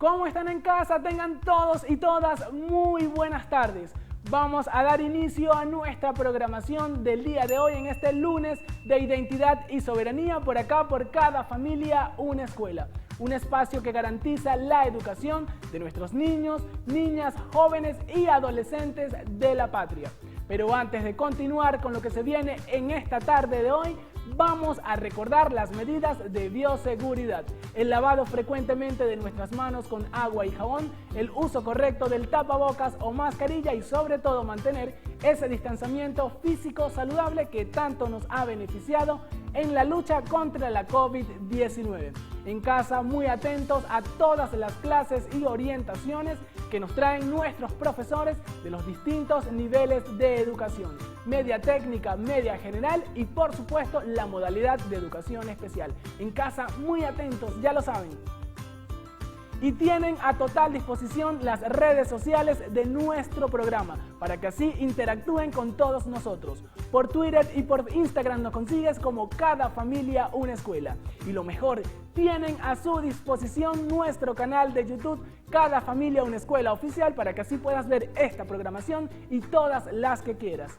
¿Cómo están en casa? Tengan todos y todas muy buenas tardes. Vamos a dar inicio a nuestra programación del día de hoy en este lunes de Identidad y Soberanía, por acá, por Cada Familia, una Escuela. Un espacio que garantiza la educación de nuestros niños, niñas, jóvenes y adolescentes de la patria. Pero antes de continuar con lo que se viene en esta tarde de hoy, vamos a recordar las medidas de bioseguridad. El lavado frecuentemente de nuestras manos con agua y jabón, el uso correcto del tapabocas o mascarilla y sobre todo mantener ese distanciamiento físico saludable que tanto nos ha beneficiado en la lucha contra la COVID-19. En casa, muy atentos a todas las clases y orientaciones que nos traen nuestros profesores de los distintos niveles de educación, media técnica, media general y por supuesto la modalidad de educación especial. En casa, muy atentos, ya lo saben. Y tienen a total disposición las redes sociales de nuestro programa para que así interactúen con todos nosotros. Por Twitter y por Instagram nos consigues como Cada Familia una Escuela. Y lo mejor, tienen a su disposición nuestro canal de YouTube Cada Familia una Escuela Oficial para que así puedas ver esta programación y todas las que quieras.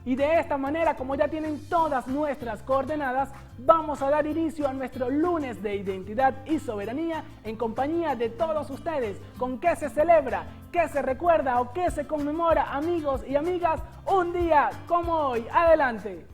Y de esta manera, como ya tienen todas nuestras coordenadas, vamos a dar inicio a nuestro lunes de Identidad y Soberanía en compañía de todos ustedes. ¿Con qué se celebra, qué se recuerda o qué se conmemora, amigos y amigas, un día como hoy? Adelante.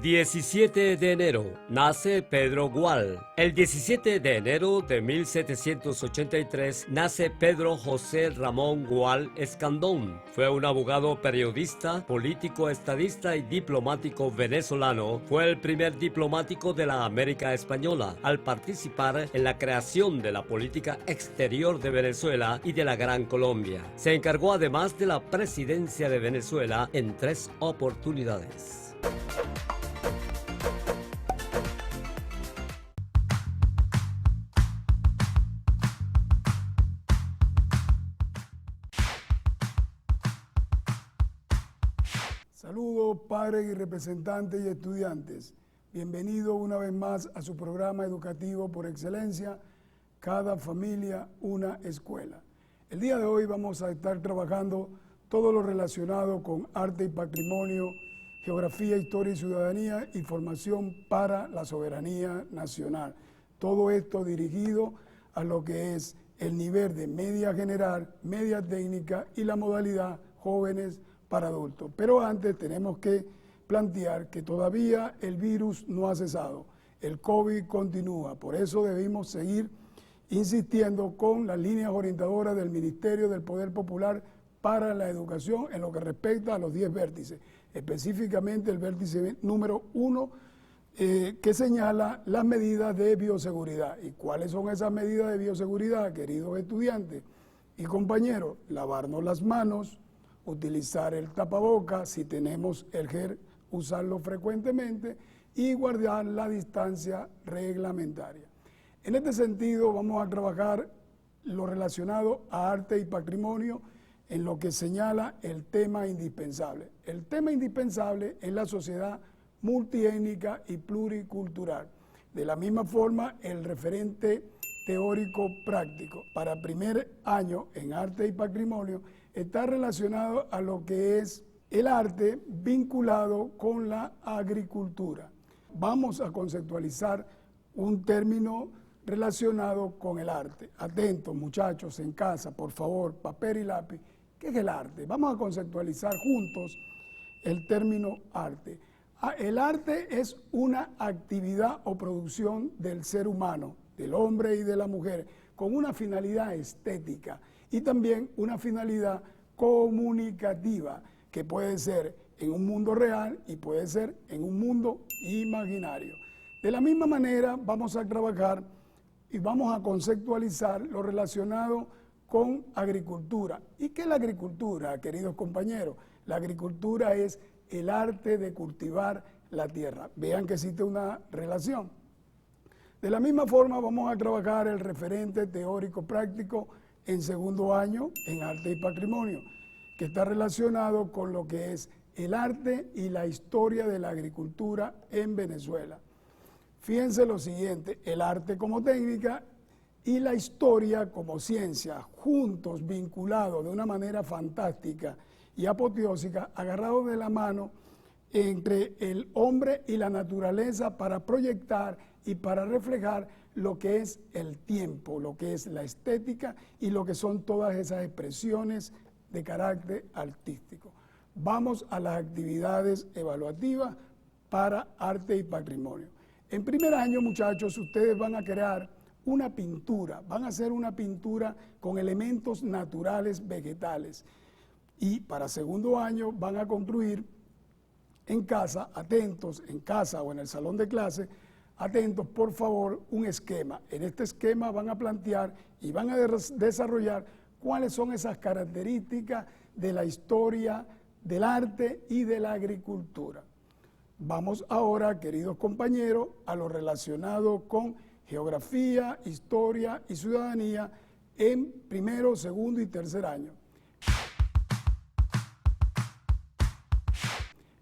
17 de enero, nace Pedro Gual. El 17 de enero de 1783 nace Pedro José Ramón Gual Escandón. Fue un abogado, periodista, político, estadista y diplomático venezolano. Fue el primer diplomático de la América Española al participar en la creación de la política exterior de Venezuela y de la Gran Colombia. Se encargó además de la presidencia de Venezuela en 3 oportunidades. Saludos, padres y representantes y estudiantes. Bienvenidos una vez más a su programa educativo por excelencia, Cada Familia una Escuela. El día de hoy vamos a estar trabajando todo lo relacionado con arte y patrimonio, geografía, historia y ciudadanía y formación para la soberanía nacional. Todo esto dirigido a lo que es el nivel de media general, media técnica y la modalidad jóvenes para adultos. Pero antes tenemos que plantear que todavía el virus no ha cesado, el COVID continúa, por eso debemos seguir insistiendo con las líneas orientadoras del Ministerio del Poder Popular para la educación en lo que respecta a los 10 vértices, específicamente el vértice número 1 que señala las medidas de bioseguridad. ¿Y cuáles son esas medidas de bioseguridad, queridos estudiantes y compañeros? Lavarnos las manos, utilizar el tapabocas, si tenemos el gel, usarlo frecuentemente y guardar la distancia reglamentaria. En este sentido, vamos a trabajar lo relacionado a arte y patrimonio en lo que señala el tema indispensable. El tema indispensable es la sociedad multiétnica y pluricultural. De la misma forma, el referente teórico práctico para primer año en arte y patrimonio está relacionado a lo que es el arte vinculado con la agricultura. Vamos a conceptualizar un término relacionado con el arte. Atentos, muchachos, en casa, por favor, papel y lápiz. ¿Qué es el arte? Vamos a conceptualizar juntos el término arte. El arte es una actividad o producción del ser humano, del hombre y de la mujer, con una finalidad estética y también una finalidad comunicativa, que puede ser en un mundo real y puede ser en un mundo imaginario. De la misma manera vamos a trabajar y vamos a conceptualizar lo relacionado con agricultura. ¿Y qué es la agricultura, queridos compañeros? La agricultura es el arte de cultivar la tierra. Vean que existe una relación. De la misma forma vamos a trabajar el referente teórico práctico en segundo año en arte y patrimonio, que está relacionado con lo que es el arte y la historia de la agricultura en Venezuela. Fíjense lo siguiente, el arte como técnica y la historia como ciencia, juntos, vinculados de una manera fantástica y apoteósica, agarrados de la mano entre el hombre y la naturaleza para proyectar y para reflejar lo que es el tiempo, lo que es la estética y lo que son todas esas expresiones de carácter artístico. Vamos a las actividades evaluativas para arte y patrimonio. En primer año, muchachos, ustedes van a crear una pintura, van a hacer una pintura con elementos naturales vegetales. Y para segundo año van a construir en casa, atentos, en casa o en el salón de clase, atentos, por favor, un esquema. En este esquema van a plantear y van a desarrollar cuáles son esas características de la historia, del arte y de la agricultura. Vamos ahora, queridos compañeros, a lo relacionado con geografía, historia y ciudadanía en primero, segundo y tercer año.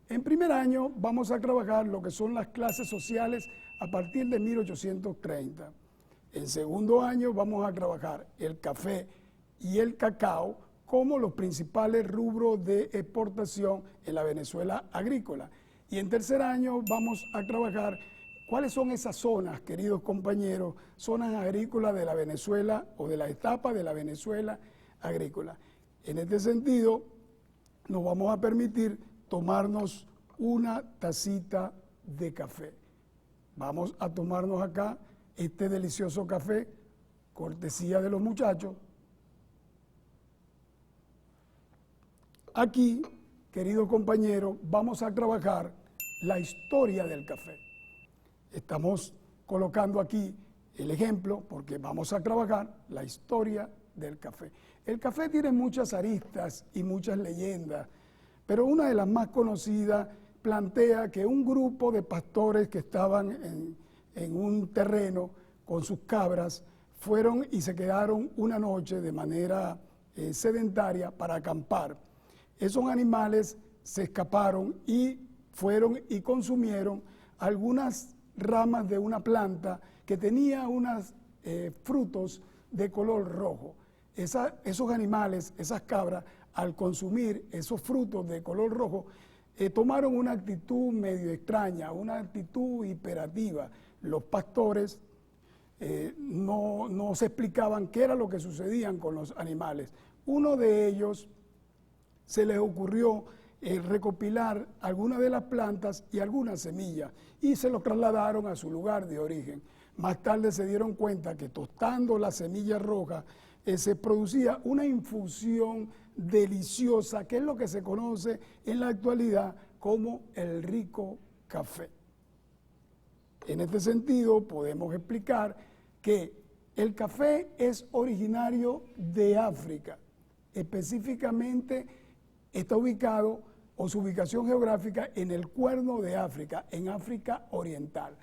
En primer año vamos a trabajar lo que son las clases sociales a partir de 1830. En segundo año vamos a trabajar el café y el cacao como los principales rubros de exportación en la Venezuela agrícola. Y en tercer año vamos a trabajar cuáles son esas zonas, queridos compañeros, zonas agrícolas de la Venezuela o de la etapa de la Venezuela agrícola. En este sentido, nos vamos a permitir tomarnos una tacita de café. Vamos a tomarnos acá este delicioso café, cortesía de los muchachos. Aquí, queridos compañeros, vamos a trabajar la historia del café. Estamos colocando aquí el ejemplo porque vamos a trabajar la historia del café. El café tiene muchas aristas y muchas leyendas, pero una de las más conocidas plantea que un grupo de pastores que estaban en un terreno con sus cabras fueron y se quedaron una noche de manera sedentaria para acampar. Esos animales se escaparon y fueron y consumieron algunas ramas de una planta que tenía unos frutos de color rojo. Esos animales, esas cabras, al consumir esos frutos de color rojo, tomaron una actitud medio extraña, una actitud hiperativa. Los pastores no se explicaban qué era lo que sucedía con los animales. Uno de ellos se les ocurrió recopilar algunas de las plantas y algunas semillas y se los trasladaron a su lugar de origen. Más tarde se dieron cuenta que tostando las semillas rojas se producía una infusión deliciosa, que es lo que se conoce en la actualidad como el rico café. En este sentido, podemos explicar que el café es originario de África, específicamente está ubicado o su ubicación geográfica en el Cuerno de África, en África Oriental.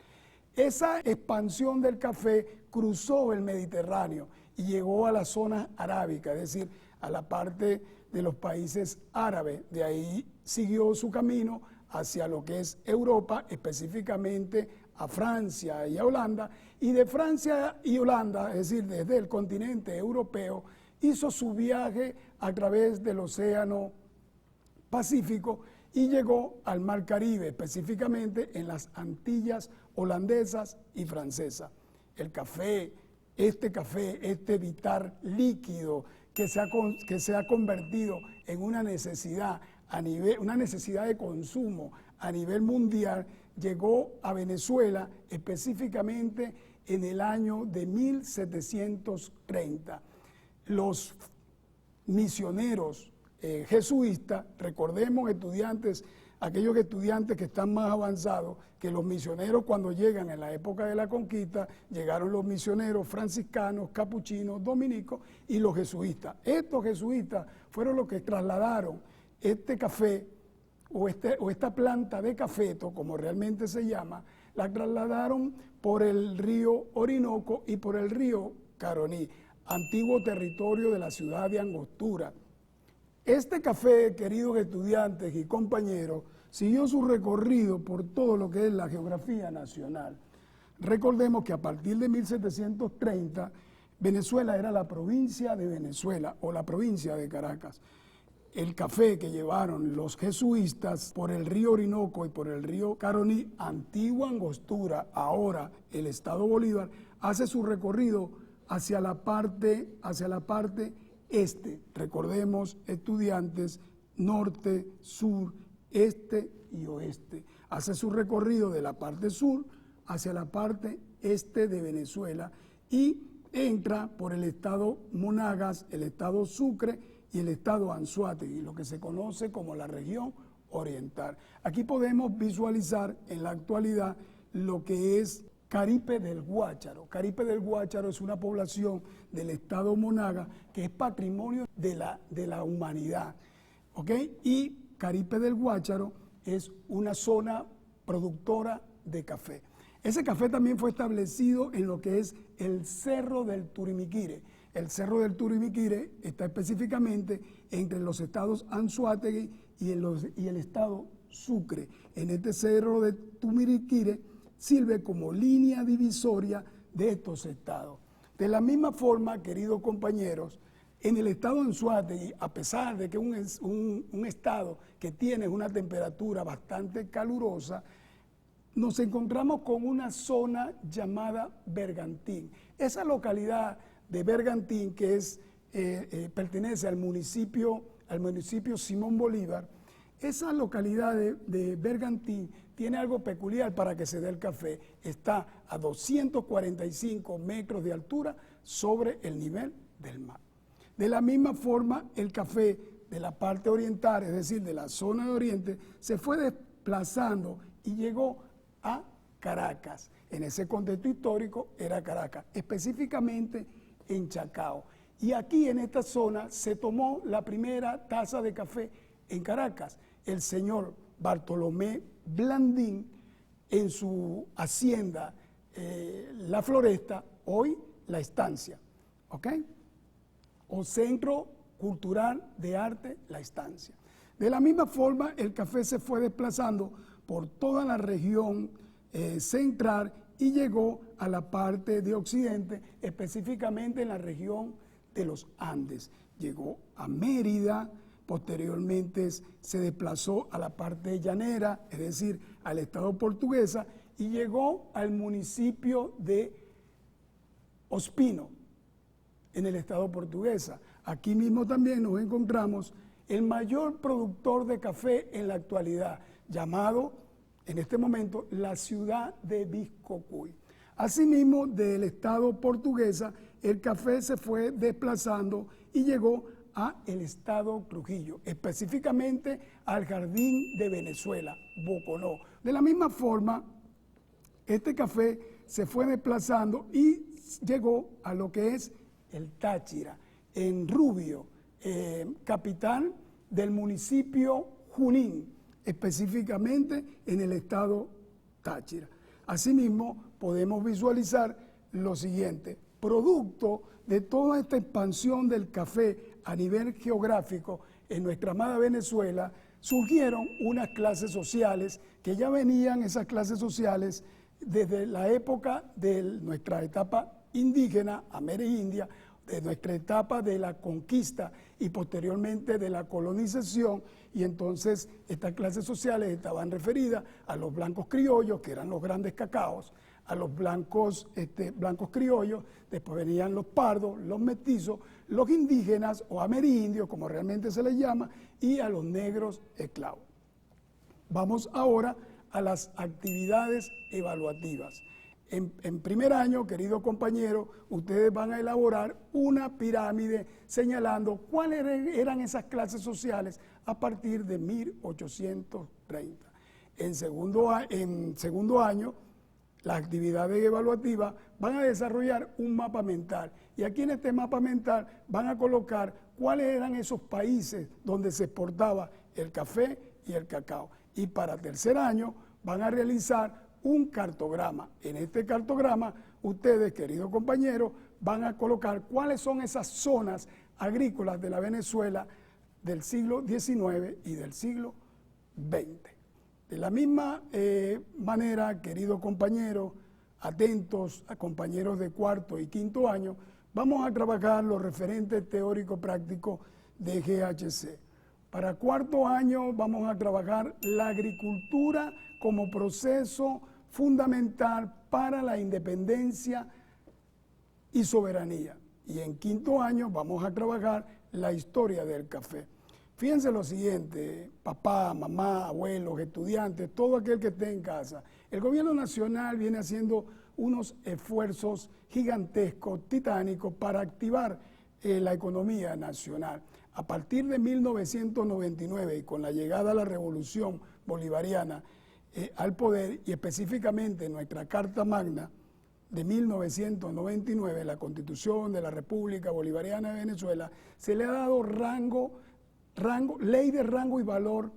Esa expansión del café cruzó el Mediterráneo y llegó a la zona arábica, es decir, a la parte de los países árabes. De ahí siguió su camino hacia lo que es Europa, específicamente a Francia y a Holanda, y de Francia y Holanda, es decir, desde el continente europeo, hizo su viaje a través del Océano Pacífico y llegó al Mar Caribe, específicamente en las Antillas holandesas y francesas. El café, este vital líquido que se ha convertido en una necesidad de consumo a nivel mundial, llegó a Venezuela específicamente en el año de 1730. Los misioneros jesuitas, recordemos aquellos estudiantes que están más avanzados, que los misioneros cuando llegan en la época de la conquista, llegaron los misioneros franciscanos, capuchinos, dominicos y los jesuitas. Estos jesuitas fueron los que trasladaron este café o esta planta de cafeto, como realmente se llama, la trasladaron por el río Orinoco y por el río Caroní, antiguo territorio de la ciudad de Angostura. Este café, queridos estudiantes y compañeros, siguió su recorrido por todo lo que es la geografía nacional. Recordemos que a partir de 1730, Venezuela era la provincia de Venezuela o la provincia de Caracas. El café que llevaron los jesuitas por el río Orinoco y por el río Caroní, antigua Angostura, ahora el estado Bolívar, hace su recorrido hacia la parte este. Recordemos, estudiantes, norte, sur, este y oeste. Hace su recorrido de la parte sur hacia la parte este de Venezuela y entra por el estado Monagas, el estado Sucre y el estado Anzoátegui, lo que se conoce como la región oriental. Aquí podemos visualizar en la actualidad lo que es Caripe del Guácharo. Caripe del Guácharo es una población del estado Monagas que es patrimonio de la humanidad, ¿ok? Y Caripe del Guácharo es una zona productora de café. Ese café también fue establecido en lo que es el Cerro del Turimiquire. El Cerro del Turimiquire está específicamente entre los estados Anzoátegui y el estado Sucre. En este Cerro del Turimiquire sirve como línea divisoria de estos estados. De la misma forma, queridos compañeros, en el estado Anzoátegui, a pesar de que es un estado que tiene una temperatura bastante calurosa, nos encontramos con una zona llamada Bergantín. Esa localidad de Bergantín, que pertenece al municipio Simón Bolívar, esa localidad de Bergantín tiene algo peculiar para que se dé el café. Está a 245 metros de altura sobre el nivel del mar. De la misma forma, el café de la parte oriental, es decir, de la zona de oriente, se fue desplazando y llegó a Caracas. En ese contexto histórico era Caracas, específicamente en Chacao. Y aquí en esta zona se tomó la primera taza de café en Caracas. El señor Bartolomé Blandín, en su hacienda La Floresta, hoy La Estancia, ¿ok? O Centro Cultural de Arte La Estancia. De la misma forma, el café se fue desplazando por toda la región central y llegó a la parte de occidente, específicamente en la región de los Andes. Llegó a Mérida, posteriormente se desplazó a la parte llanera, es decir, al estado Portuguesa, y llegó al municipio de Ospino, en el estado Portuguesa. Aquí mismo también nos encontramos el mayor productor de café en la actualidad, llamado en este momento la ciudad de Biscocuy. Asimismo, del estado Portuguesa, el café se fue desplazando y llegó a el estado Trujillo, específicamente al Jardín de Venezuela, Boconó. De la misma forma, este café se fue desplazando y llegó a lo que es el Táchira, en Rubio, capital del municipio Junín, específicamente en el estado Táchira. Asimismo, podemos visualizar lo siguiente: producto de toda esta expansión del café a nivel geográfico en nuestra amada Venezuela, surgieron unas clases sociales que ya venían, esas clases sociales, desde la época de nuestra etapa indígena, amerindia, de nuestra etapa de la conquista y posteriormente de la colonización, y entonces estas clases sociales estaban referidas a los blancos criollos, que eran los grandes cacaos, a los blancos criollos, después venían los pardos, los mestizos, los indígenas o amerindios, como realmente se les llama, y a los negros esclavos. Vamos ahora a las actividades evaluativas. En primer año, queridos compañeros, ustedes van a elaborar una pirámide señalando cuáles eran esas clases sociales a partir de 1830. En segundo año, las actividades evaluativas van a desarrollar un mapa mental. Y aquí en este mapa mental van a colocar cuáles eran esos países donde se exportaba el café y el cacao. Y para tercer año van a realizar un cartograma. En este cartograma, ustedes, queridos compañeros, van a colocar cuáles son esas zonas agrícolas de la Venezuela del siglo XIX y del siglo XX. De la misma manera, queridos compañeros, atentos a compañeros de cuarto y quinto año, vamos a trabajar los referentes teórico-prácticos de GHC. Para cuarto año vamos a trabajar la agricultura como proceso fundamental para la independencia y soberanía. Y en quinto año vamos a trabajar la historia del café. Fíjense lo siguiente, papá, mamá, abuelos, estudiantes, todo aquel que esté en casa. El gobierno nacional viene haciendo unos esfuerzos gigantescos, titánicos, para activar la economía nacional. A partir de 1999 y con la llegada a la revolución bolivariana al poder, y específicamente nuestra Carta Magna de 1999, la Constitución de la República Bolivariana de Venezuela, se le ha dado ley de rango y valor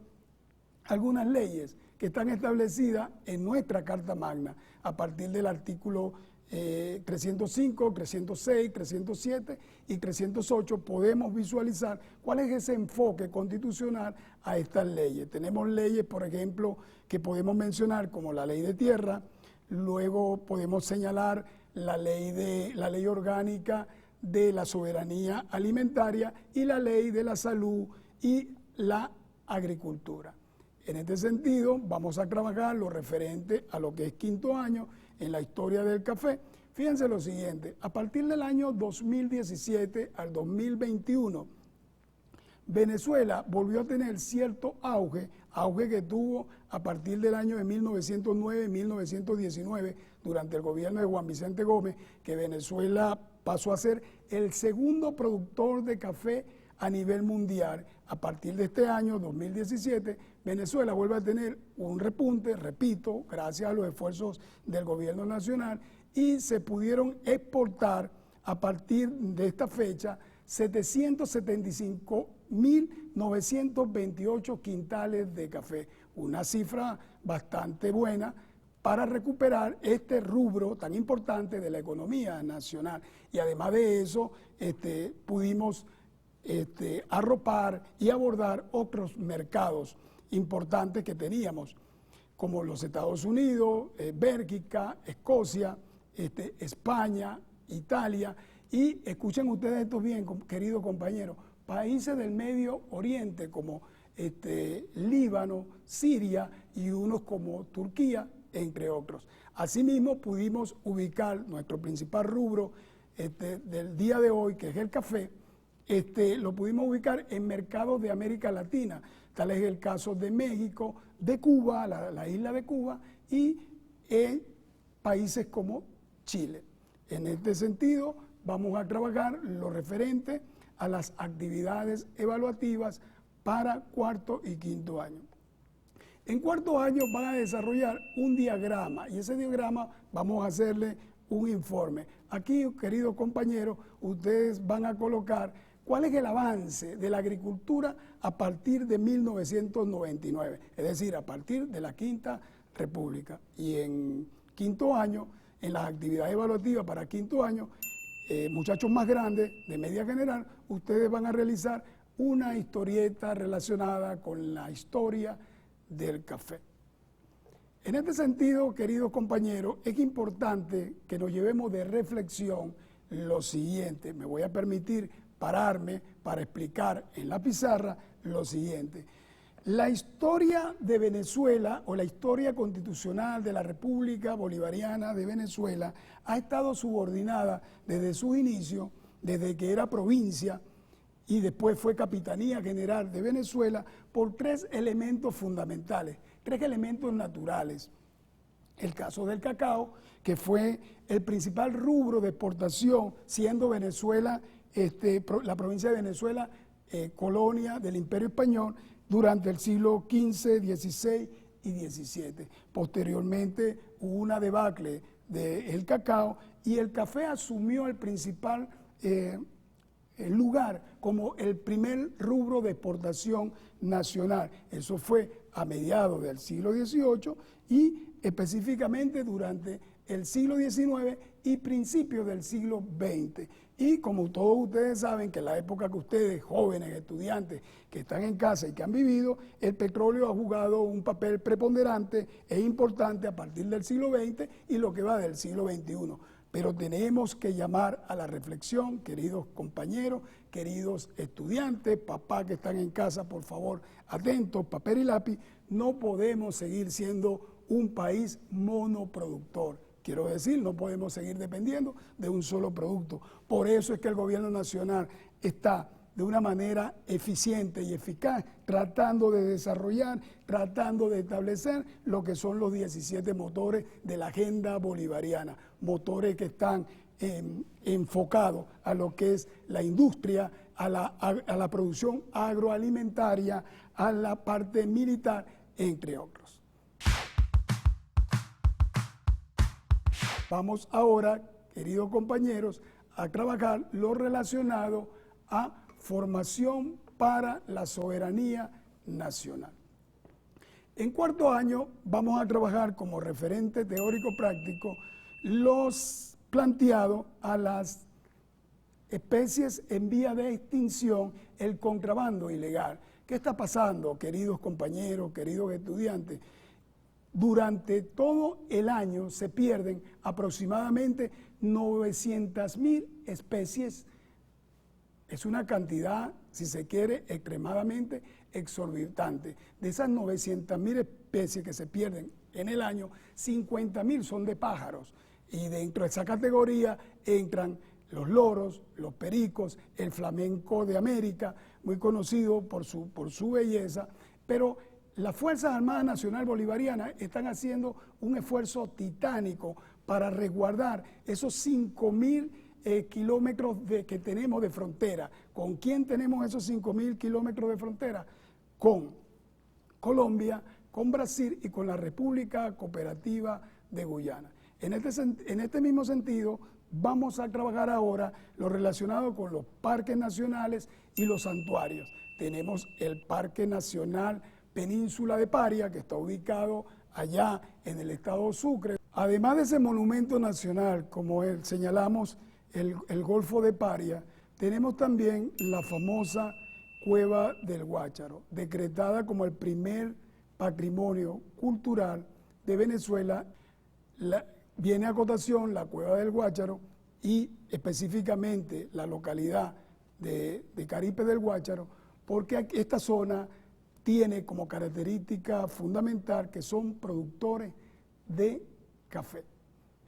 a algunas leyes que están establecidas en nuestra Carta Magna a partir del artículo 305, 306, 307 y 308. Podemos visualizar cuál es ese enfoque constitucional a estas leyes. Tenemos leyes, por ejemplo, que podemos mencionar como la ley de tierra, luego podemos señalar la ley orgánica de la soberanía alimentaria y la ley de la salud y la agricultura. En este sentido, vamos a trabajar lo referente a lo que es quinto año en la historia del café. Fíjense lo siguiente, a partir del año 2017 al 2021, Venezuela volvió a tener cierto auge que tuvo a partir del año de 1909 y 1919, durante el gobierno de Juan Vicente Gómez, que Venezuela pasó a ser el segundo productor de café a nivel mundial. A partir de este año, 2017, Venezuela vuelve a tener un repunte, repito, gracias a los esfuerzos del gobierno nacional, y se pudieron exportar a partir de esta fecha 775.928 quintales de café, una cifra bastante buena para recuperar este rubro tan importante de la economía nacional. Y además de eso, pudimos arropar y abordar otros mercados importantes que teníamos, como los Estados Unidos, Bélgica, Escocia, España, Italia, y escuchen ustedes esto bien, queridos compañeros, países del Medio Oriente como Líbano, Siria y unos como Turquía, entre otros. Asimismo, pudimos ubicar nuestro principal rubro del día de hoy, que es el café. Lo pudimos ubicar en mercados de América Latina, tal es el caso de México, de Cuba, la isla de Cuba, y en países como Chile. En este sentido, vamos a trabajar lo referente a las actividades evaluativas para cuarto y quinto año. En cuarto año van a desarrollar un diagrama, y ese diagrama vamos a hacerle un informe. Aquí, queridos compañeros, ustedes van a colocar cuál es el avance de la agricultura a partir de 1999, es decir, a partir de la Quinta República. Y en quinto año, en las actividades evaluativas para quinto año, muchachos más grandes, de media general, ustedes van a realizar una historieta relacionada con la historia del café. En este sentido, queridos compañeros, es importante que nos llevemos de reflexión lo siguiente. Me voy a permitir pararme para explicar en la pizarra lo siguiente. La historia de Venezuela, o la historia constitucional de la República Bolivariana de Venezuela, ha estado subordinada desde su inicio, desde que era provincia y después fue Capitanía General de Venezuela, por tres elementos fundamentales, tres elementos naturales. El caso del cacao, que fue el principal rubro de exportación, siendo Venezuela, la provincia de Venezuela, colonia del Imperio Español, durante el siglo XV, XVI y XVII. Posteriormente hubo una debacle del cacao y el café asumió el principal lugar como el primer rubro de exportación nacional. Eso fue a mediados del siglo XVIII y específicamente durante el siglo XIX y principios del siglo XX. Y como todos ustedes saben que en la época que ustedes, jóvenes, estudiantes, que están en casa y que han vivido, el petróleo ha jugado un papel preponderante e importante a partir del siglo XX y lo que va del siglo XXI. Pero tenemos que llamar a la reflexión, queridos compañeros, queridos estudiantes, papás que están en casa, por favor, atentos, papel y lápiz. No podemos seguir siendo un país monoproductor. Quiero decir, no podemos seguir dependiendo de un solo producto. Por eso es que el gobierno nacional está de una manera eficiente y eficaz tratando de desarrollar, tratando de establecer lo que son los 17 motores de la agenda bolivariana. Motores que están enfocados a lo que es la industria, a la producción agroalimentaria, a la parte militar, entre otros. Vamos ahora, queridos compañeros, a trabajar lo relacionado a formación para la soberanía nacional. En cuarto año vamos a trabajar como referente teórico práctico los planteados a las especies en vía de extinción, el contrabando ilegal. ¿Qué está pasando, queridos compañeros, queridos estudiantes? Durante todo el año se pierden aproximadamente 900.000 especies. Es una cantidad, si se quiere, extremadamente exorbitante. De esas 900.000 especies que se pierden en el año, 50.000 son de pájaros. Y dentro de esa categoría entran los loros, los pericos, el flamenco de América, muy conocido por su belleza, pero las Fuerzas Armadas Nacional Bolivarianas están haciendo un esfuerzo titánico para resguardar esos 5.000 kilómetros que tenemos de frontera. ¿Con quién tenemos esos 5.000 kilómetros de frontera? Con Colombia, con Brasil y con la República Cooperativa de Guyana. En este mismo sentido, vamos a trabajar ahora lo relacionado con los parques nacionales y los santuarios. Tenemos el Parque Nacional Península de Paria, que está ubicado allá en el estado Sucre. Además de ese monumento nacional, como señalamos, el Golfo de Paria, tenemos también la famosa Cueva del Guácharo, decretada como el primer patrimonio cultural de Venezuela. Viene a cotación la Cueva del Guácharo y específicamente la localidad de Caripe del Guácharo, porque esta zona tiene como característica fundamental que son productores de café.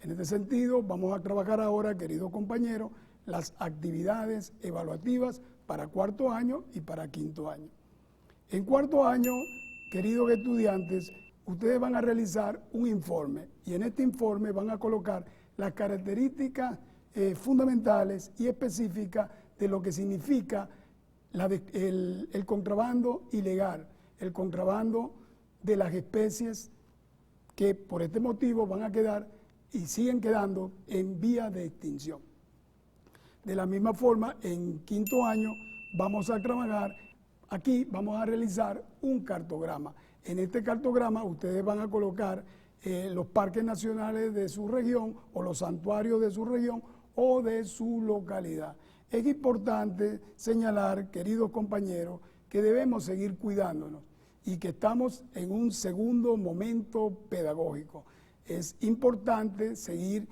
En este sentido, vamos a trabajar ahora, queridos compañeros, las actividades evaluativas para cuarto año y para quinto año. En cuarto año, queridos estudiantes, ustedes van a realizar un informe y en este informe van a colocar las características fundamentales y específicas de lo que significa el contrabando ilegal, el contrabando de las especies que por este motivo van a quedar y siguen quedando en vía de extinción. De la misma forma, en quinto año vamos a trabajar, aquí vamos a realizar un cartograma. En este cartograma ustedes van a colocar los parques nacionales de su región o los santuarios de su región o de su localidad. Es importante señalar, queridos compañeros, que debemos seguir cuidándonos y que estamos en un segundo momento pedagógico. Es importante seguir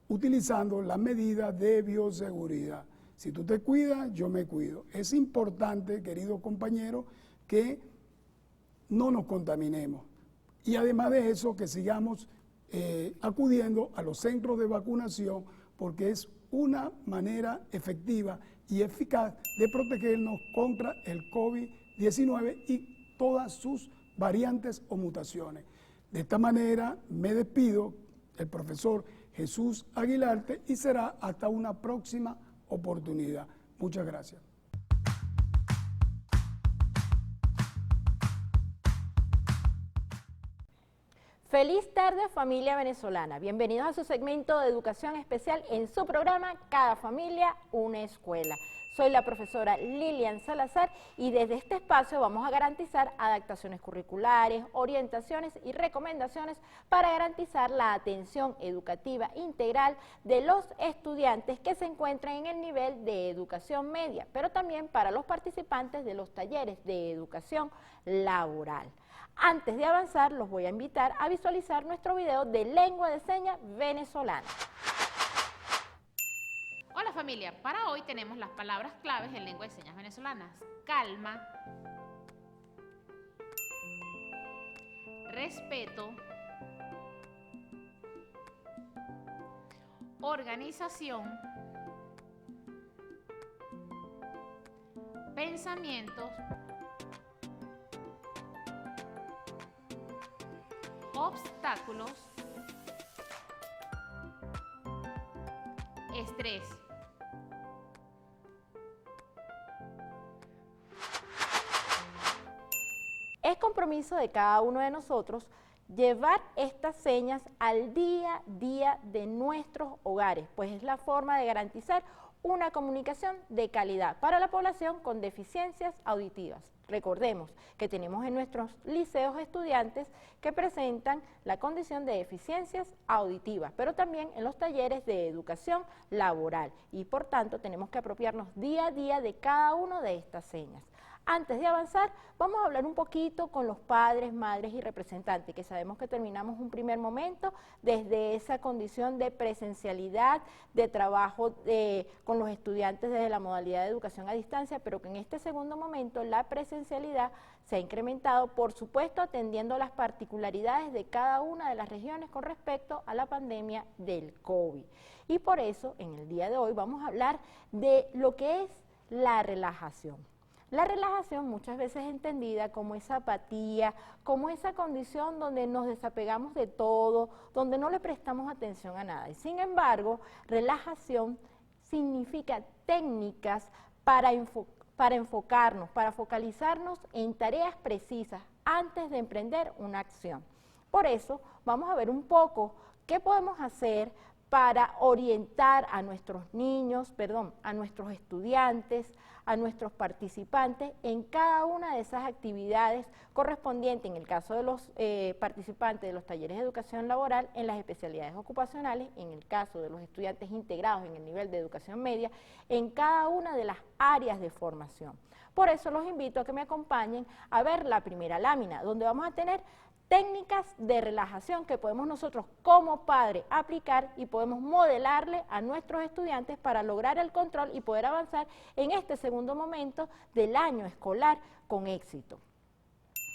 utilizando las medidas de bioseguridad. Si tú te cuidas, yo me cuido. Es importante, queridos compañeros, que no nos contaminemos. Y además de eso, que sigamos acudiendo a los centros de vacunación, porque es una manera efectiva y eficaz de protegernos contra el COVID-19 y todas sus variantes o mutaciones. De esta manera me despido, el profesor Jesús Aguilarte, y será hasta una próxima oportunidad. Muchas gracias. Feliz tarde, familia venezolana. Bienvenidos a su segmento de educación especial en su programa Cada Familia, una Escuela. Soy la profesora Lilian Salazar y desde este espacio vamos a garantizar adaptaciones curriculares, orientaciones y recomendaciones para garantizar la atención educativa integral de los estudiantes que se encuentran en el nivel de educación media, pero también para los participantes de los talleres de educación laboral. Antes de avanzar, los voy a invitar a visualizar nuestro video de lengua de señas venezolana. Hola familia, para hoy tenemos las palabras claves en lengua de señas venezolanas: calma, respeto, organización, pensamientos, obstáculos, estrés. Es compromiso de cada uno de nosotros llevar estas señas al día a día de nuestros hogares, pues es la forma de garantizar una comunicación de calidad para la población con deficiencias auditivas. Recordemos que tenemos en nuestros liceos estudiantes que presentan la condición de deficiencias auditivas, pero también en los talleres de educación laboral y por tanto tenemos que apropiarnos día a día de cada una de estas señas. Antes de avanzar, vamos a hablar un poquito con los padres, madres y representantes, que sabemos que terminamos un primer momento desde esa condición de presencialidad, de trabajo con los estudiantes desde la modalidad de educación a distancia, pero que en este segundo momento la presencialidad se ha incrementado, por supuesto, atendiendo las particularidades de cada una de las regiones con respecto a la pandemia del COVID. Y por eso, en el día de hoy, vamos a hablar de lo que es la relajación. La relajación muchas veces es entendida como esa apatía, como esa condición donde nos desapegamos de todo, donde no le prestamos atención a nada. Y sin embargo, relajación significa técnicas para enfocarnos, para focalizarnos en tareas precisas antes de emprender una acción. Por eso, vamos a ver un poco qué podemos hacer para orientar a nuestros niños, a nuestros estudiantes, a nuestros participantes en cada una de esas actividades correspondientes, en el caso de los participantes de los talleres de educación laboral, en las especialidades ocupacionales, en el caso de los estudiantes integrados en el nivel de educación media, en cada una de las áreas de formación. Por eso los invito a que me acompañen a ver la primera lámina, donde vamos a tener técnicas de relajación que podemos nosotros como padres aplicar y podemos modelarle a nuestros estudiantes para lograr el control y poder avanzar en este segundo momento del año escolar con éxito.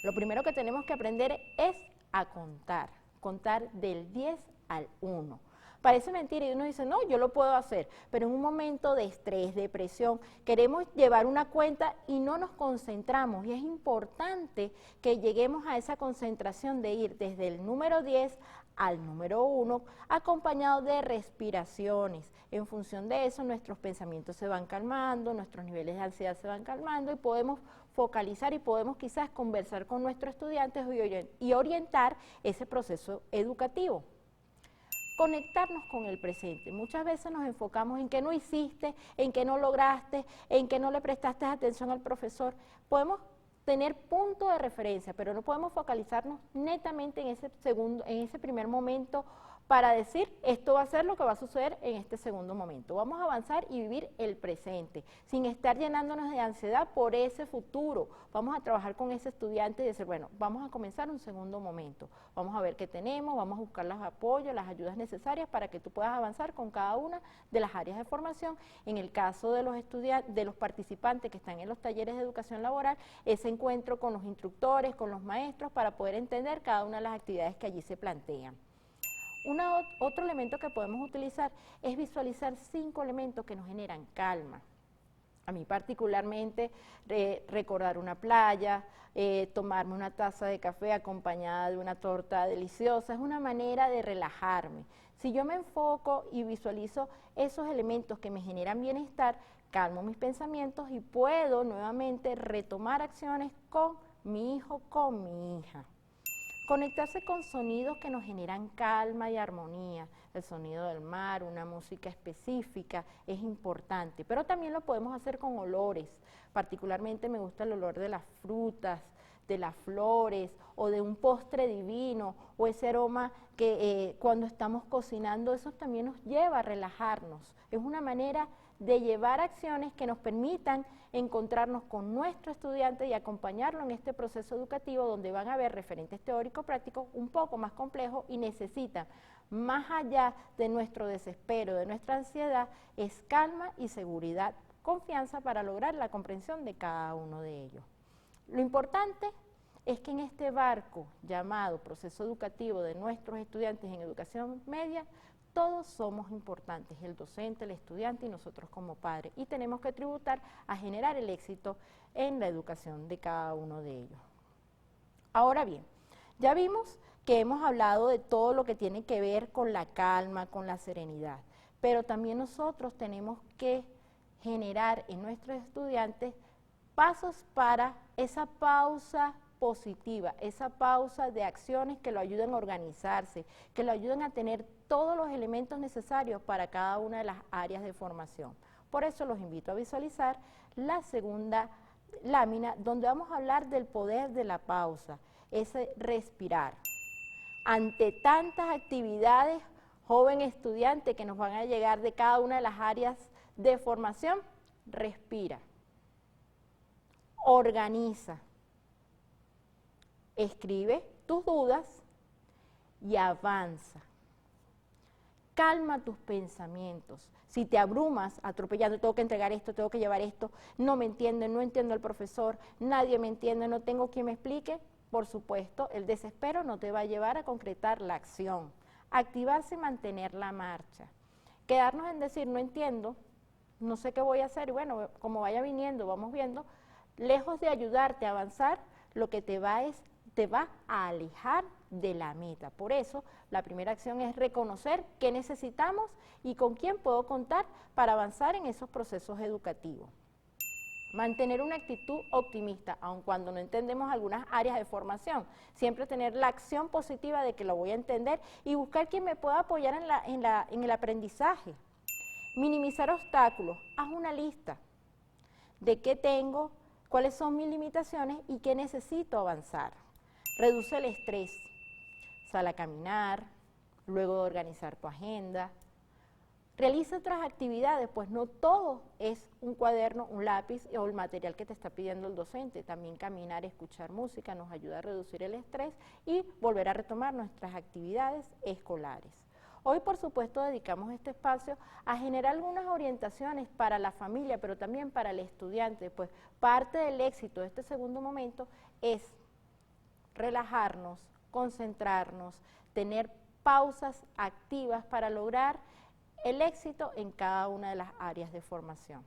Lo primero que tenemos que aprender es a contar del 10 al 1. Parece mentira y uno dice, no, yo lo puedo hacer, pero en un momento de estrés, de presión, queremos llevar una cuenta y no nos concentramos. Y es importante que lleguemos a esa concentración de ir desde el número 10 al número 1, acompañado de respiraciones. En función de eso, nuestros pensamientos se van calmando, nuestros niveles de ansiedad se van calmando y podemos focalizar y podemos quizás conversar con nuestros estudiantes y orientar ese proceso educativo. Conectarnos con el presente. Muchas veces nos enfocamos en que no hiciste, en que no lograste, en que no le prestaste atención al profesor. Podemos tener punto de referencia, pero no podemos focalizarnos netamente en ese primer momento para decir, esto va a ser lo que va a suceder en este segundo momento. Vamos a avanzar y vivir el presente, sin estar llenándonos de ansiedad por ese futuro. Vamos a trabajar con ese estudiante y decir, bueno, vamos a comenzar un segundo momento. Vamos a ver qué tenemos, vamos a buscar los apoyos, las ayudas necesarias para que tú puedas avanzar con cada una de las áreas de formación. En el caso de los estudiantes, de los participantes que están en los talleres de educación laboral, ese encuentro con los instructores, con los maestros, para poder entender cada una de las actividades que allí se plantean. Otro elemento que podemos utilizar es visualizar 5 elementos que nos generan calma. A mí particularmente recordar una playa, tomarme una taza de café acompañada de una torta deliciosa, es una manera de relajarme. Si yo me enfoco y visualizo esos elementos que me generan bienestar, calmo mis pensamientos y puedo nuevamente retomar acciones con mi hijo, con mi hija. Conectarse con sonidos que nos generan calma y armonía. El sonido del mar, una música específica es importante, pero también lo podemos hacer con olores. Particularmente me gusta el olor de las frutas, de las flores o de un postre divino o ese aroma que cuando estamos cocinando, eso también nos lleva a relajarnos. Es una manera de llevar acciones que nos permitan encontrarnos con nuestro estudiante y acompañarlo en este proceso educativo donde van a haber referentes teórico-prácticos un poco más complejos y necesitan, más allá de nuestro desespero, de nuestra ansiedad, es calma y seguridad, confianza para lograr la comprensión de cada uno de ellos. Lo importante es que en este barco llamado proceso educativo de nuestros estudiantes en educación media, todos somos importantes, el docente, el estudiante y nosotros como padres, y tenemos que tributar a generar el éxito en la educación de cada uno de ellos. Ahora bien, ya vimos que hemos hablado de todo lo que tiene que ver con la calma, con la serenidad, pero también nosotros tenemos que generar en nuestros estudiantes pasos para esa pausa positiva, esa pausa de acciones que lo ayuden a organizarse, que lo ayuden a tener todos los elementos necesarios para cada una de las áreas de formación. Por eso los invito a visualizar la segunda lámina donde vamos a hablar del poder de la pausa, ese respirar. Ante tantas actividades, joven estudiante, que nos van a llegar de cada una de las áreas de formación, respira, organiza, escribe tus dudas y avanza. Calma tus pensamientos. Si te abrumas atropellando, tengo que entregar esto, tengo que llevar esto, no me entienden, no entiendo al profesor, nadie me entiende, no tengo quien me explique, por supuesto, el desespero no te va a llevar a concretar la acción. Activarse y mantener la marcha. Quedarnos en decir, no entiendo, no sé qué voy a hacer, y bueno, como vaya viniendo, vamos viendo, lejos de ayudarte a avanzar, lo que te va a alejar de la meta. Por eso, la primera acción es reconocer qué necesitamos y con quién puedo contar para avanzar en esos procesos educativos. Mantener una actitud optimista, aun cuando no entendemos algunas áreas de formación. Siempre tener la acción positiva de que lo voy a entender y buscar quien me pueda apoyar en el aprendizaje. Minimizar obstáculos. Haz una lista de qué tengo, cuáles son mis limitaciones y qué necesito avanzar. Reduce el estrés. Sal a caminar, luego de organizar tu agenda. Realiza otras actividades, pues no todo es un cuaderno, un lápiz o el material que te está pidiendo el docente. También caminar, escuchar música nos ayuda a reducir el estrés y volver a retomar nuestras actividades escolares. Hoy, por supuesto, dedicamos este espacio a generar algunas orientaciones para la familia, pero también para el estudiante, pues parte del éxito de este segundo momento es relajarnos, concentrarnos, tener pausas activas para lograr el éxito en cada una de las áreas de formación.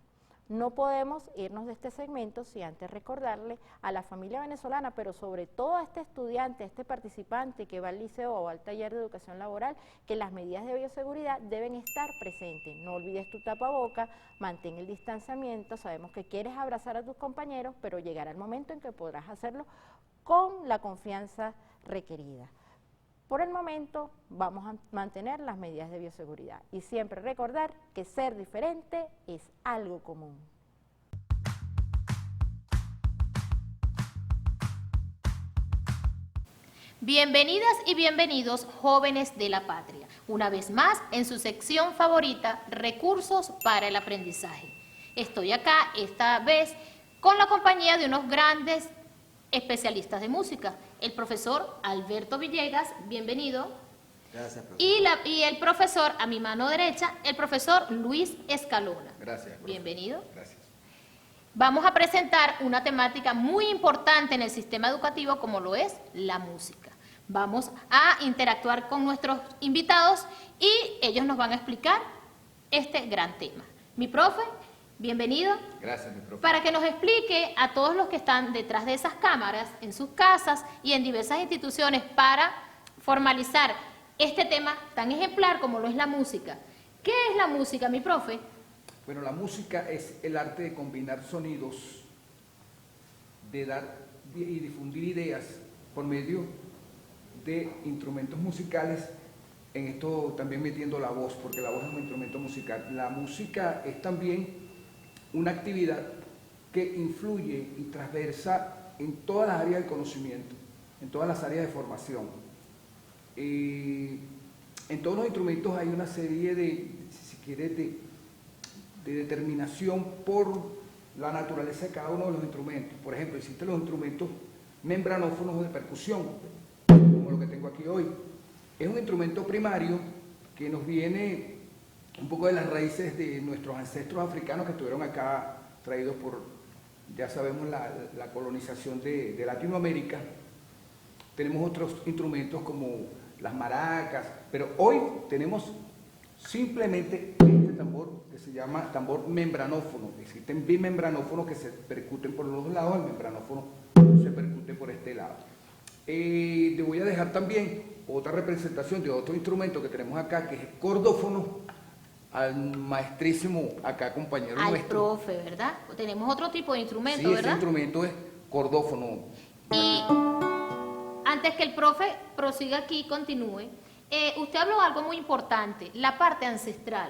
No podemos irnos de este segmento sin antes recordarle a la familia venezolana, pero sobre todo a este estudiante, a este participante que va al liceo o al taller de educación laboral, que las medidas de bioseguridad deben estar presentes. No olvides tu tapaboca, mantén el distanciamiento, sabemos que quieres abrazar a tus compañeros, pero llegará el momento en que podrás hacerlo con la confianza requerida. Por el momento vamos a mantener las medidas de bioseguridad y siempre recordar que ser diferente es algo común. Bienvenidas y bienvenidos, jóvenes de la patria, una vez más en su sección favorita, Recursos para el Aprendizaje. Estoy acá esta vez con la compañía de unos grandes especialistas de música, el profesor Alberto Villegas, bienvenido. Gracias, profesor. Y el profesor, a mi mano derecha, el profesor Luis Escalona. Gracias, profesor. Bienvenido. Gracias. Vamos a presentar una temática muy importante en el sistema educativo como lo es la música. Vamos a interactuar con nuestros invitados y ellos nos van a explicar este gran tema. Mi profe, bienvenido. Gracias, mi profe. Para que nos explique a todos los que están detrás de esas cámaras, en sus casas y en diversas instituciones para formalizar este tema tan ejemplar como lo es la música. ¿Qué es la música, mi profe? Bueno, la música es el arte de combinar sonidos, de dar y difundir ideas por medio de instrumentos musicales, en esto también metiendo la voz, porque la voz es un instrumento musical. La música es también una actividad que influye y transversa en todas las áreas del conocimiento, en todas las áreas de formación. En todos los instrumentos hay una serie de, si se quiere, de determinación por la naturaleza de cada uno de los instrumentos. Por ejemplo, existen los instrumentos membranófonos de percusión, como lo que tengo aquí hoy. Es un instrumento primario que nos viene un poco de las raíces de nuestros ancestros africanos que estuvieron acá, traídos por, ya sabemos, la colonización de Latinoamérica. Tenemos otros instrumentos como las maracas, pero hoy tenemos simplemente este tambor que se llama tambor membranófono. Existen bimembranófonos que se percuten por los dos lados, el membranófono se percute por este lado. Te voy a dejar también otra representación de otro instrumento que tenemos acá, que es el cordófono, al maestrísimo acá compañero al nuestro. profe, ¿verdad? Tenemos otro tipo de instrumento, Sí, ¿verdad? ese instrumento es cordófono. Y antes que el profe prosiga aquí, continúe, usted habló algo muy importante, la parte ancestral.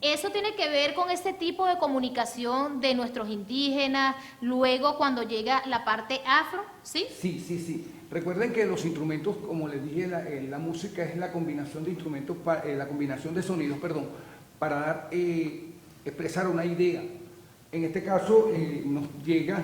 Eso tiene que ver con este tipo de comunicación de nuestros indígenas, luego cuando llega la parte afro, ¿sí? Sí, sí, sí. Recuerden que los instrumentos, como les dije, la música es la combinación de instrumentos, la combinación de sonidos, perdón, para dar, expresar una idea. En este caso nos llega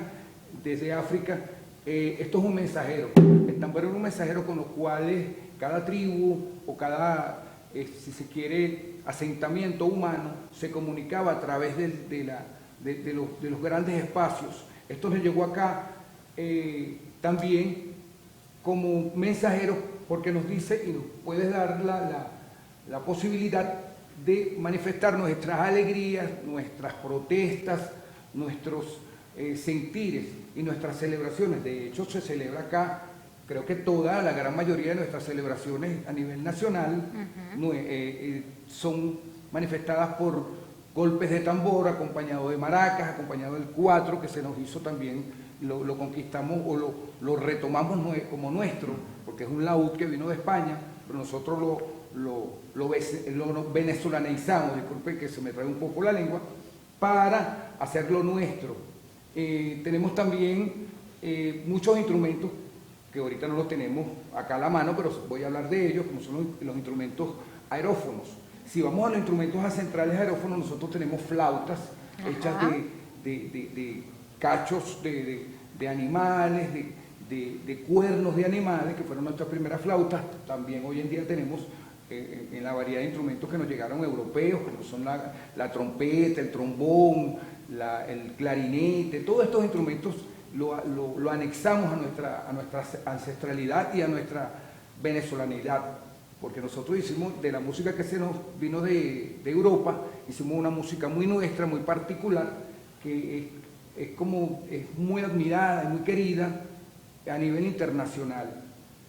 desde África, esto es un mensajero. El tambor es un mensajero con los cuales cada tribu o cada, si se quiere, asentamiento humano se comunicaba a través de los grandes espacios. Esto nos llegó acá también como mensajero porque nos dice y nos puede dar la posibilidad de manifestar nuestras alegrías, nuestras protestas, nuestros sentires y nuestras celebraciones. De hecho, se celebra acá, creo que toda, la gran mayoría de nuestras celebraciones a nivel nacional son manifestadas por golpes de tambor, acompañado de maracas, acompañado del cuatro, que se nos hizo también, lo conquistamos o lo retomamos como nuestro, porque es un laúd que vino de España, pero nosotros lo venezolanizamos, disculpen que se me trae un poco la lengua, para hacerlo nuestro. Tenemos también muchos instrumentos que ahorita no los tenemos acá a la mano, pero voy a hablar de ellos, como son los instrumentos aerófonos. Si vamos a los instrumentos centrales aerófonos, nosotros tenemos flautas hechas de cachos de animales, de cuernos de animales, que fueron nuestras primeras flautas. También hoy en día tenemos en la variedad de instrumentos que nos llegaron europeos, como son la trompeta, el trombón, el clarinete. Todos estos instrumentos lo anexamos a nuestra ancestralidad y a nuestra venezolanidad, porque nosotros hicimos de la música que se nos vino de Europa, hicimos una música muy nuestra, muy particular, que es muy admirada y muy querida a nivel internacional.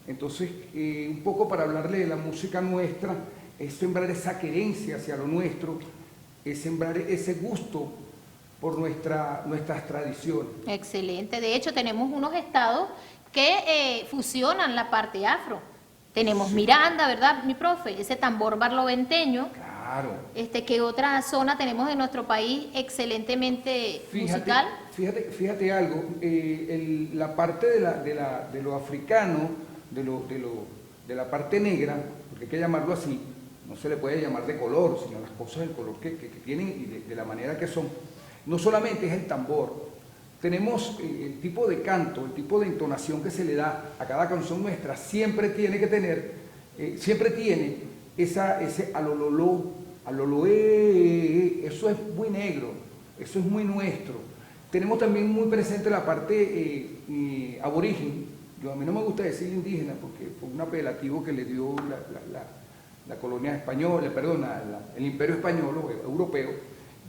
Entonces, un poco para hablarle de la música nuestra, es sembrar esa querencia hacia lo nuestro, es sembrar ese gusto por nuestras tradiciones. Excelente. De hecho, tenemos unos estados que fusionan la parte afro. Tenemos Miranda, ¿verdad, mi profe? Ese tambor barloventeño. Claro. ¿Qué otra zona tenemos en nuestro país excelentemente musical? Fíjate algo, la parte de lo africano, de la parte negra, porque hay que llamarlo así, no se le puede llamar de color, sino las cosas del color que tienen y de la manera que son. No solamente es el tambor, tenemos el tipo de canto, el tipo de entonación que se le da a cada canción nuestra, siempre tiene que tener, siempre tiene ese alololó, eso es muy negro, eso es muy nuestro. Tenemos también muy presente la parte aborigen. A mí no me gusta decir indígena porque fue un apelativo que le dio la colonia española, perdón, el imperio español o europeo.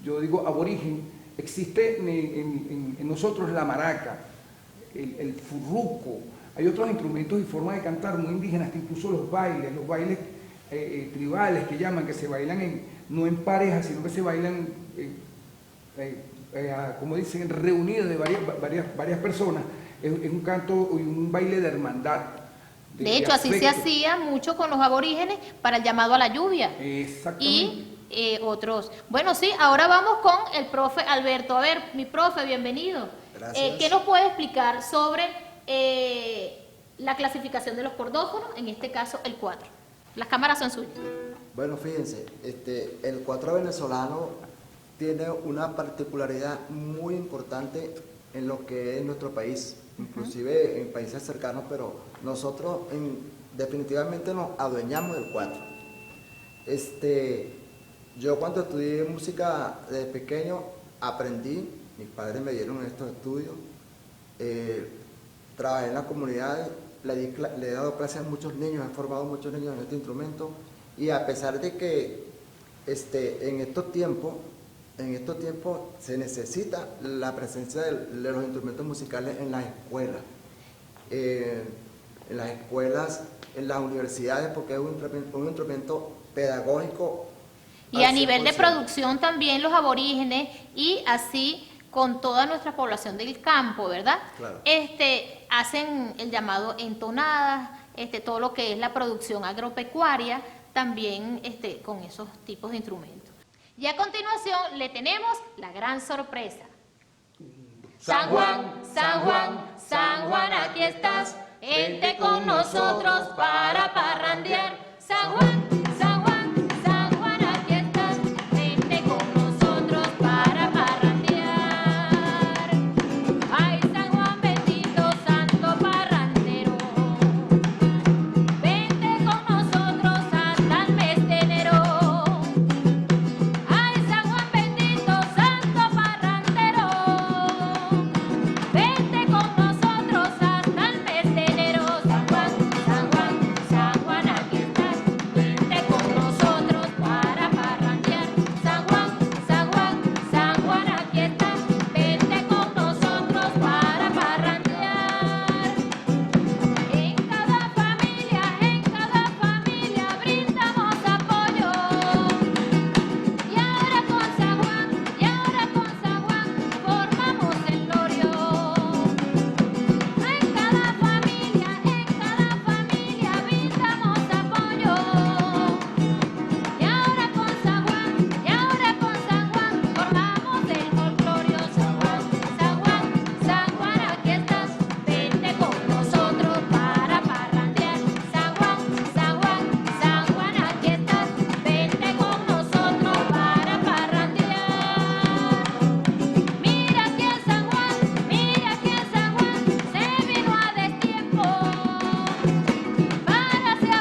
Yo digo aborigen. Existe en nosotros la maraca, el furruco, hay otros instrumentos y formas de cantar muy indígenas, incluso los bailes tribales que llaman, que se bailan no en parejas, sino que se bailan, como dicen, reunidos de varias personas. Es un canto y un baile de hermandad, De hecho, así se hacía mucho con los aborígenes para el llamado a la lluvia. Exactamente. Y otros. Bueno, sí, ahora vamos con el profe Alberto. A ver, mi profe, bienvenido. Gracias. ¿Qué nos puede explicar sobre la clasificación de los cordófonos, en este caso el 4? Las cámaras son suyas. Bueno, fíjense, el 4 venezolano tiene una particularidad muy importante en lo que es nuestro país, inclusive en países cercanos, pero nosotros definitivamente nos adueñamos del 4. Yo cuando estudié música desde pequeño aprendí, mis padres me dieron estos estudios, trabajé en las comunidades, le he dado clases a muchos niños, he formado muchos niños en este instrumento, y a pesar de que en estos tiempos se necesita la presencia de los instrumentos musicales en las escuelas, en las universidades, porque es un instrumento pedagógico. Y a nivel de producción también los aborígenes y así con toda nuestra población del campo, ¿verdad? Claro. Hacen el llamado entonadas, todo lo que es la producción agropecuaria, también con esos tipos de instrumentos. Y a continuación le tenemos la gran sorpresa. San Juan, San Juan, San Juan, aquí estás, vente con nosotros para parrandear. San Juan, San Juan, San Juan, aquí estás, vente con nosotros para parrandear. Ay, San Juan bendito, santo parrandero, vente con nosotros hasta el mes de enero. Ay, San Juan bendito, santo parrandero, vente con nosotros hasta el mes de enero. San Juan, San Juan, San Juan, aquí estás, vente con nosotros para parrandear. San Juan, San Juan, San Juan, aquí estás, vente con nosotros para parrandear. En cada familia brindamos apoyo. Y ahora con San Juan formamos el glorio. En cada familia brindamos apoyo. Y ahora con San Juan formamos el folclorio. San Juan, aquí estás, vente con nosotros para parrandear. San Juan, aquí estás, vente con nosotros para parrandear. Mira que San Juan se vino a destiempo para así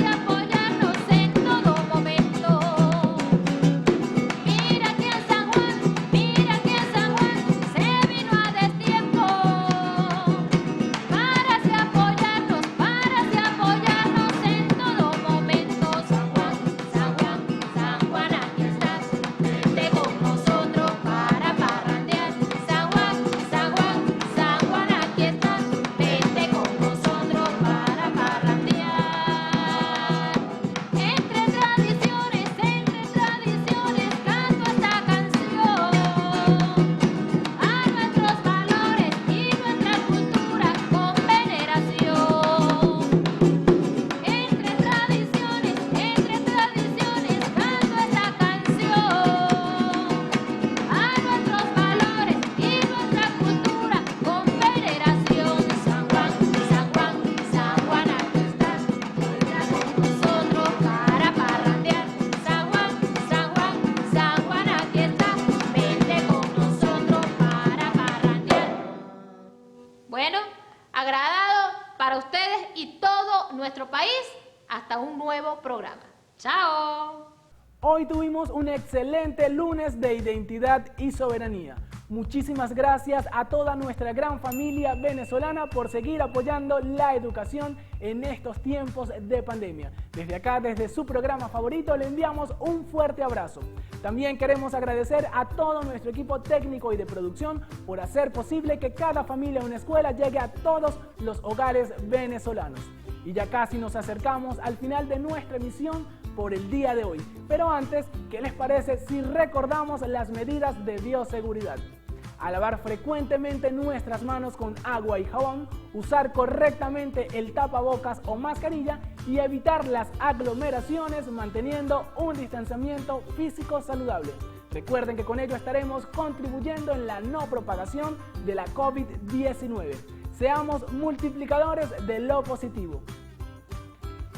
apoyarnos en todo momento. Mira que San Juan se vino a destiempo para así apoyarnos en todo momento. San Juan, aquí estás, vente con nosotros para parrandear. San Juan, aquí estás, vente con nosotros para parrandear. Entre tradiciones canto esta canción a nuestros valores y nuestra cultura con veneración. Entre tradiciones canto esta canción a nuestros valores y nuestra cultura con veneración. San Juan, aquí estás, vente con nosotros para parrandear. San Juan, aquí estás, vente con nosotros para parrandear. Bueno, agradado para ustedes y todo nuestro país. Hasta un nuevo programa. ¡Chao! Hoy tuvimos un excelente lunes de identidad y soberanía. Muchísimas gracias a toda nuestra gran familia venezolana por seguir apoyando la educación en estos tiempos de pandemia. Desde acá, desde su programa favorito, le enviamos un fuerte abrazo. También queremos agradecer a todo nuestro equipo técnico y de producción por hacer posible que cada familia en una escuela llegue a todos los hogares venezolanos. Y ya casi nos acercamos al final de nuestra emisión por el día de hoy. Pero antes, ¿qué les parece si recordamos las medidas de bioseguridad? a lavar frecuentemente nuestras manos con agua y jabón, usar correctamente el tapabocas o mascarilla y evitar las aglomeraciones manteniendo un distanciamiento físico saludable. Recuerden que con ello estaremos contribuyendo en la no propagación de la COVID-19. Seamos multiplicadores de lo positivo.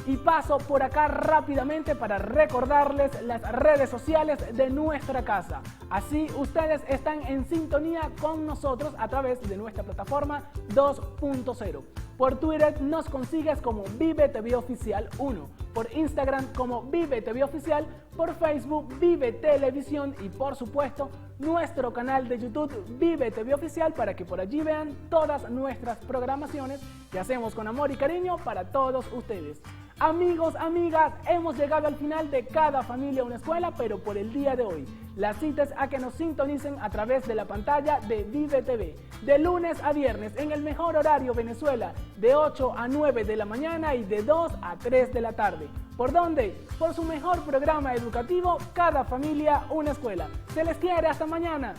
Y paso por acá rápidamente para recordarles las redes sociales de nuestra casa. Así ustedes están en sintonía con nosotros a través de nuestra plataforma 2.0. Por Twitter nos consigues como Vive TV Oficial 1, por Instagram como Vive TV Oficial, por Facebook Vive Televisión y por supuesto nuestro canal de YouTube Vive TV Oficial para que por allí vean todas nuestras programaciones que hacemos con amor y cariño para todos ustedes. Amigos, amigas, hemos llegado al final de Cada Familia Una Escuela, pero por el día de hoy. La cita es a que nos sintonicen a través de la pantalla de Vive TV, de lunes a viernes, en el mejor horario Venezuela, de 8 a 9 de la mañana y de 2 a 3 de la tarde. ¿Por dónde? Por su mejor programa educativo, Cada Familia Una Escuela. Se les quiere, hasta mañana.